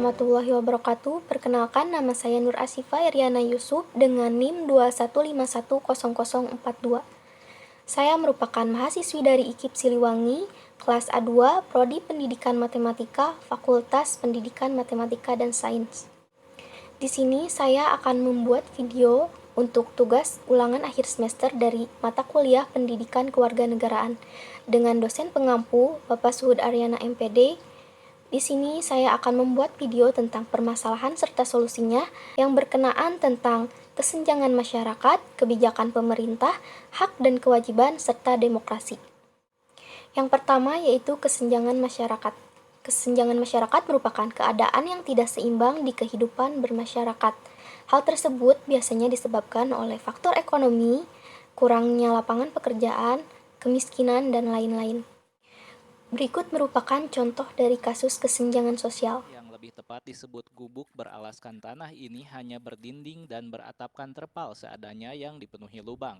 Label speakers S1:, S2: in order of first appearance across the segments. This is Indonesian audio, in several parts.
S1: warahmatullahi wabarakatuh. Perkenalkan, nama saya Nur Asifa Iriana Yusuf dengan NIM 215100042. Saya merupakan mahasiswi dari IKIP Siliwangi, kelas A2, Prodi Pendidikan Matematika, Fakultas Pendidikan Matematika dan Sains. Di sini saya akan membuat video untuk tugas ulangan akhir semester dari mata kuliah Pendidikan Kewarganegaraan dengan dosen pengampu Bapak Suhud Aryana MPD. Di sini saya akan membuat video tentang permasalahan serta solusinya yang berkenaan tentang kesenjangan masyarakat, kebijakan pemerintah, hak dan kewajiban, serta demokrasi. Yang pertama yaitu kesenjangan masyarakat. Kesenjangan masyarakat merupakan keadaan yang tidak seimbang di kehidupan bermasyarakat. Hal tersebut biasanya disebabkan oleh faktor ekonomi, kurangnya lapangan pekerjaan, kemiskinan, dan lain-lain. Berikut merupakan contoh dari kasus kesenjangan sosial.
S2: Yang lebih tepat disebut gubuk beralaskan tanah ini hanya berdinding dan beratapkan terpal seadanya yang dipenuhi lubang.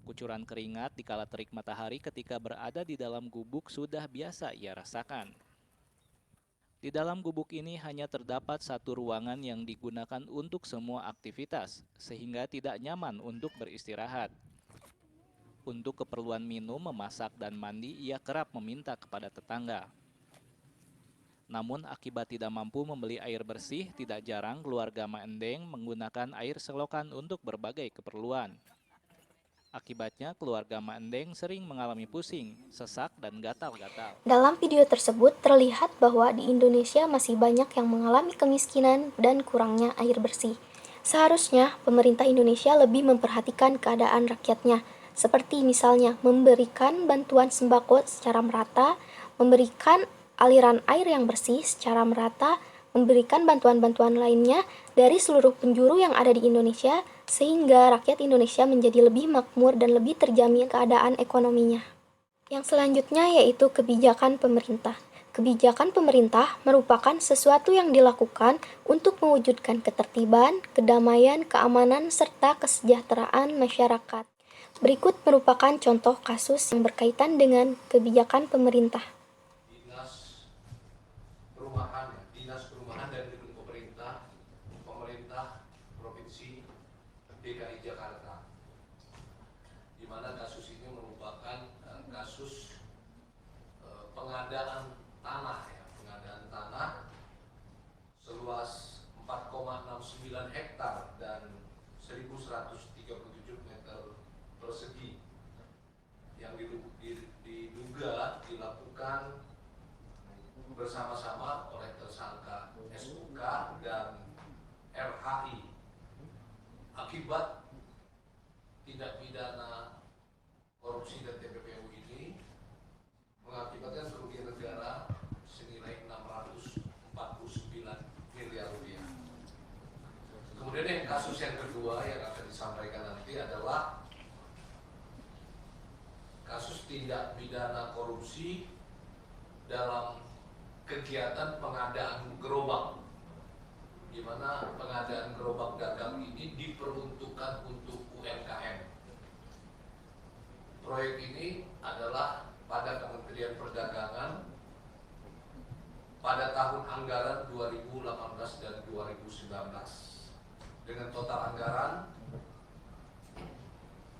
S2: Kucuran keringat dikala terik matahari ketika berada di dalam gubuk sudah biasa ia rasakan. Di dalam gubuk ini hanya terdapat satu ruangan yang digunakan untuk semua aktivitas, sehingga tidak nyaman untuk beristirahat. Untuk keperluan minum, memasak, dan mandi, ia kerap meminta kepada tetangga. Namun akibat tidak mampu membeli air bersih, tidak jarang keluarga Maendeng menggunakan air selokan untuk berbagai keperluan. Akibatnya keluarga Maendeng sering mengalami pusing, sesak, dan gatal-gatal.
S1: Dalam video tersebut terlihat bahwa di Indonesia masih banyak yang mengalami kemiskinan dan kurangnya air bersih. Seharusnya pemerintah Indonesia lebih memperhatikan keadaan rakyatnya, seperti misalnya memberikan bantuan sembako secara merata, memberikan aliran air yang bersih secara merata, memberikan bantuan-bantuan lainnya dari seluruh penjuru yang ada di Indonesia, sehingga rakyat Indonesia menjadi lebih makmur dan lebih terjamin keadaan ekonominya. Yang selanjutnya yaitu kebijakan pemerintah. Kebijakan pemerintah merupakan sesuatu yang dilakukan untuk mewujudkan ketertiban, kedamaian, keamanan, serta kesejahteraan masyarakat. Berikut merupakan contoh kasus yang berkaitan dengan kebijakan pemerintah.
S3: Dinas Perumahan dan Gedung Pemerintah Provinsi DKI Jakarta, di mana kasus ini merupakan kasus pengadaan tanah seluas 4,69 hektar dan 1.137 meter persegi yang diduga dilakukan bersama-sama oleh tersangka SUK dan RHI akibat tindak pidana korupsi dan TPPU ini mengakibatkan kerugian negara senilai 649 miliar rupiah. Kemudian yang kasus yang kedua yang akan disampaikan nanti adalah kasus tindak pidana korupsi dalam kegiatan pengadaan gerobak, di mana pengadaan gerobak dagang ini diperuntukkan untuk UMKM. Proyek ini adalah pada Kementerian Perdagangan pada tahun anggaran 2018 dan 2019 dengan total anggaran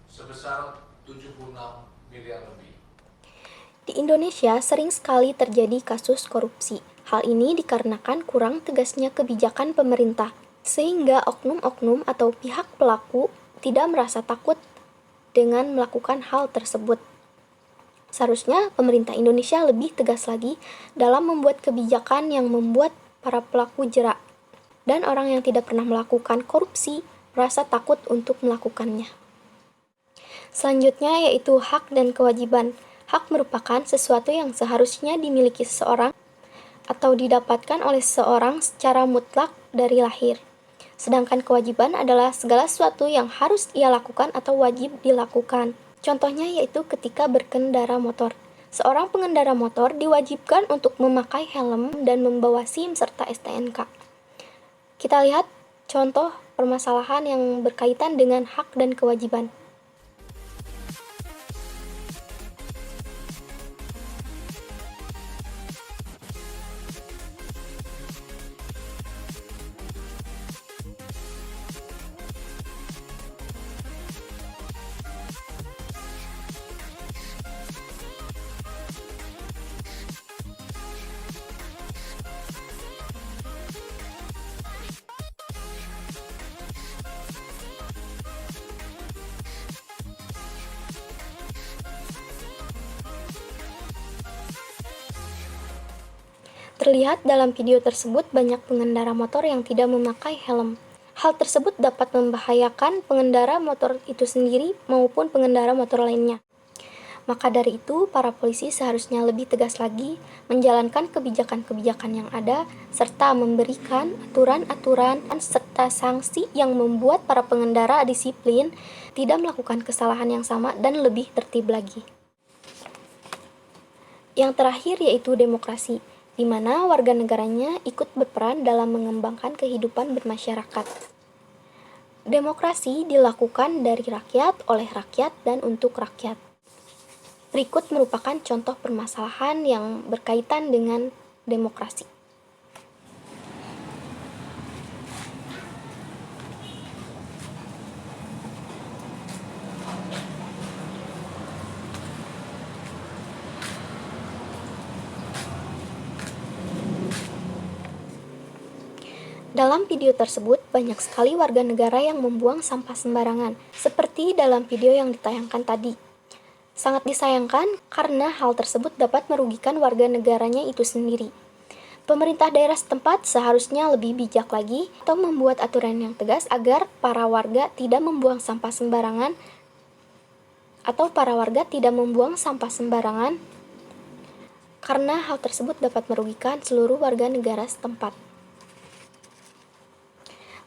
S3: sebesar 76 miliar lebih.
S1: Di Indonesia sering sekali terjadi kasus korupsi. Hal ini dikarenakan kurang tegasnya kebijakan pemerintah, sehingga oknum-oknum atau pihak pelaku tidak merasa takut dengan melakukan hal tersebut. Seharusnya pemerintah Indonesia lebih tegas lagi dalam membuat kebijakan yang membuat para pelaku jerak, dan orang yang tidak pernah melakukan korupsi merasa takut untuk melakukannya. Selanjutnya yaitu hak dan kewajiban. Hak merupakan sesuatu yang seharusnya dimiliki seseorang atau didapatkan oleh seseorang secara mutlak dari lahir. Sedangkan kewajiban adalah segala sesuatu yang harus ia lakukan atau wajib dilakukan. Contohnya yaitu ketika berkendara motor. Seorang pengendara motor diwajibkan untuk memakai helm dan membawa SIM serta STNK. Kita lihat contoh permasalahan yang berkaitan dengan hak dan kewajiban. Terlihat dalam video tersebut banyak pengendara motor yang tidak memakai helm. Hal tersebut dapat membahayakan pengendara motor itu sendiri maupun pengendara motor lainnya. Maka dari itu, para polisi seharusnya lebih tegas lagi menjalankan kebijakan-kebijakan yang ada, serta memberikan aturan-aturan serta sanksi yang membuat para pengendara disiplin, tidak melakukan kesalahan yang sama, dan lebih tertib lagi. Yang terakhir yaitu demokrasi, di mana warga negaranya ikut berperan dalam mengembangkan kehidupan bermasyarakat. Demokrasi dilakukan dari rakyat, oleh rakyat, dan untuk rakyat. Berikut merupakan contoh permasalahan yang berkaitan dengan demokrasi. Dalam video tersebut, banyak sekali warga negara yang membuang sampah sembarangan, seperti dalam video yang ditayangkan tadi. Sangat disayangkan karena hal tersebut dapat merugikan warga negaranya itu sendiri. Pemerintah daerah setempat seharusnya lebih bijak lagi atau membuat aturan yang tegas agar para warga tidak membuang sampah sembarangan karena hal tersebut dapat merugikan seluruh warga negara setempat.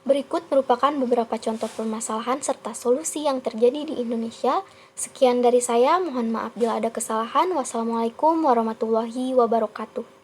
S1: Berikut merupakan beberapa contoh permasalahan serta solusi yang terjadi di Indonesia. Sekian dari saya, mohon maaf bila ada kesalahan. Wassalamualaikum warahmatullahi wabarakatuh.